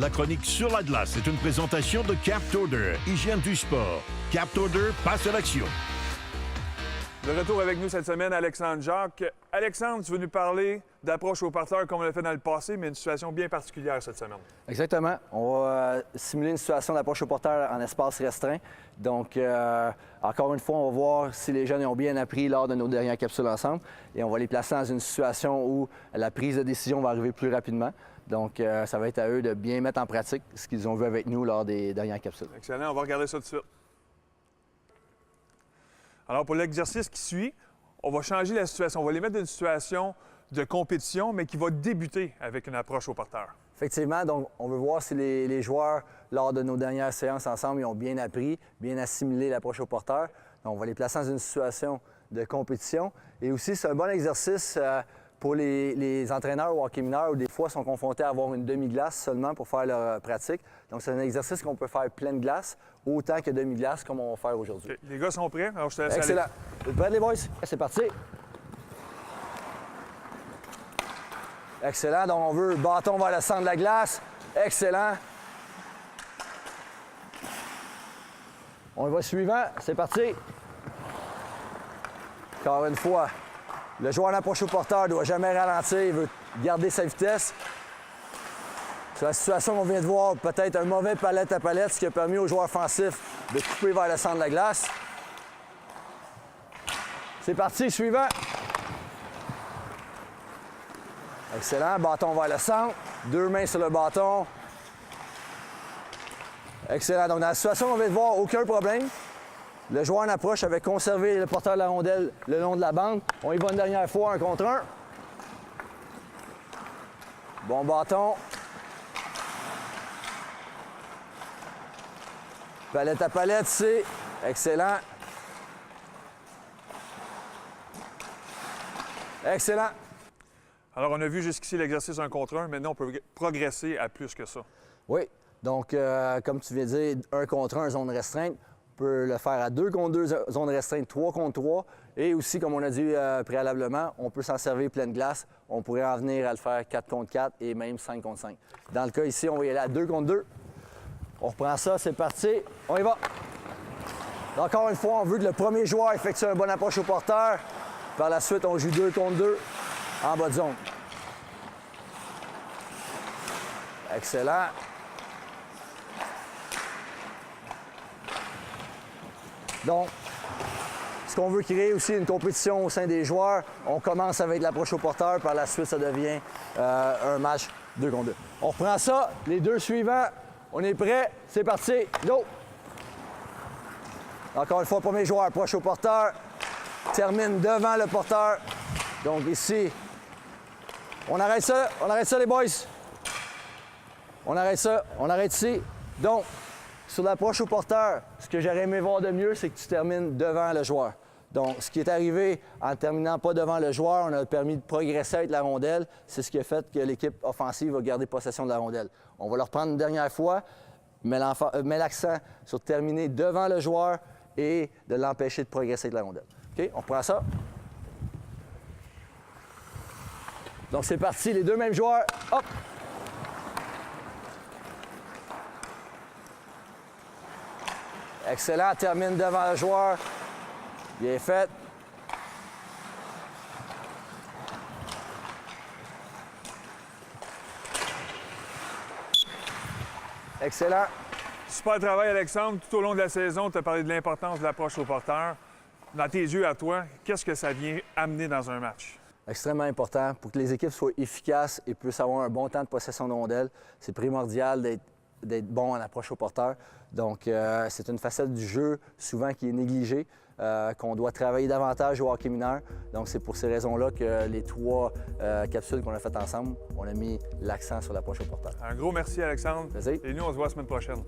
La chronique sur la glace est une présentation de Captorder, hygiène du sport. Captorder, passe à l'action. De retour avec nous cette semaine, Alexandre Jacques. Alexandre, tu veux nous parler d'approche au porteur comme on l'a fait dans le passé, mais une situation bien particulière cette semaine. Exactement. On va simuler une situation d'approche au porteur en espace restreint. Donc, encore une fois, on va voir si les jeunes ont bien appris lors de nos dernières capsules ensemble. Et on va les placer dans une situation où la prise de décision va arriver plus rapidement. Donc, ça va être à eux de bien mettre en pratique ce qu'ils ont vu avec nous lors des dernières capsules. Excellent. On va regarder ça tout de suite. Alors, pour l'exercice qui suit, on va changer la situation. On va les mettre dans une situation de compétition, mais qui va débuter avec une approche au porteur. Effectivement, donc on veut voir si les joueurs, lors de nos dernières séances ensemble, ils ont bien appris, bien assimilé l'approche au porteur. Donc, on va les placer dans une situation de compétition. Et aussi, c'est un bon exercice pour les entraîneurs au hockey mineur où des fois sont confrontés à avoir une demi-glace seulement pour faire leur pratique. Donc, c'est un exercice qu'on peut faire pleine glace autant que demi-glace comme on va faire aujourd'hui. Okay. Les gars sont prêts? Alors, je te laisse Excellent. aller. Vous êtes prêts, les boys? C'est parti. Excellent. Donc, on veut bâton vers le centre de la glace. Excellent. On y va suivant. C'est parti. Encore une fois, le joueur en approche au porteur ne doit jamais ralentir. Il veut garder sa vitesse. Sur la situation qu'on vient de voir, peut-être un mauvais palette à palette, ce qui a permis aux joueurs offensifs de couper vers le centre de la glace. C'est parti, suivant. Excellent, bâton vers le centre. Deux mains sur le bâton. Excellent. Donc, dans la situation qu'on vient de voir, aucun problème. Le joueur en approche avait conservé le porteur de la rondelle le long de la bande. On y va une dernière fois, un contre un. Bon bâton. Palette à palette, c'est excellent. Excellent. Alors, on a vu jusqu'ici l'exercice 1 contre 1. Maintenant, on peut progresser à plus que ça. Oui. Donc, comme tu viens de dire, 1 contre 1, zone restreinte. On peut le faire à 2 contre 2, zone restreinte, 3 contre 3. Et aussi, comme on a dit préalablement, on peut s'en servir pleine glace. On pourrait en venir à le faire 4 contre 4 et même 5 contre 5. Dans le cas ici, on va y aller à 2 contre 2. On reprend ça, c'est parti. On y va. Encore une fois, on veut que le premier joueur effectue un bon approche au porteur. Par la suite, on joue 2 contre 2 en bas de zone. Excellent. Donc, ce qu'on veut créer aussi une compétition au sein des joueurs, on commence avec l'approche au porteur, par la suite, ça devient un match 2 contre 2. On reprend ça, les deux suivants, on est prêt, c'est parti, go! Encore une fois, premier joueur, approche au porteur, termine devant le porteur. Donc ici, on arrête ça les boys. On arrête ici. Donc, sur l'approche au porteur, ce que j'aurais aimé voir de mieux, c'est que tu termines devant le joueur. Donc, ce qui est arrivé en ne terminant pas devant le joueur, on a permis de progresser avec la rondelle. C'est ce qui a fait que l'équipe offensive va garder possession de la rondelle. On va le reprendre une dernière fois, met l'accent sur terminer devant le joueur et de l'empêcher de progresser avec la rondelle. OK? On reprend ça. Donc, c'est parti, les deux mêmes joueurs. Hop! Excellent, termine devant le joueur. Bien fait. Excellent. Super travail, Alexandre. Tout au long de la saison, tu as parlé de l'importance de l'approche au porteur. Dans tes yeux à toi, qu'est-ce que ça vient amener dans un match? Extrêmement important. Pour que les équipes soient efficaces et puissent avoir un bon temps de possession de rondelles, c'est primordial d'être bon en approche au porteur. Donc, c'est une facette du jeu souvent qui est négligée, qu'on doit travailler davantage au hockey mineur. Donc, c'est pour ces raisons-là que les 3 capsules qu'on a faites ensemble, on a mis l'accent sur l'approche au porteur. Un gros merci, Alexandre. Vas-y. Et nous, on se voit la semaine prochaine.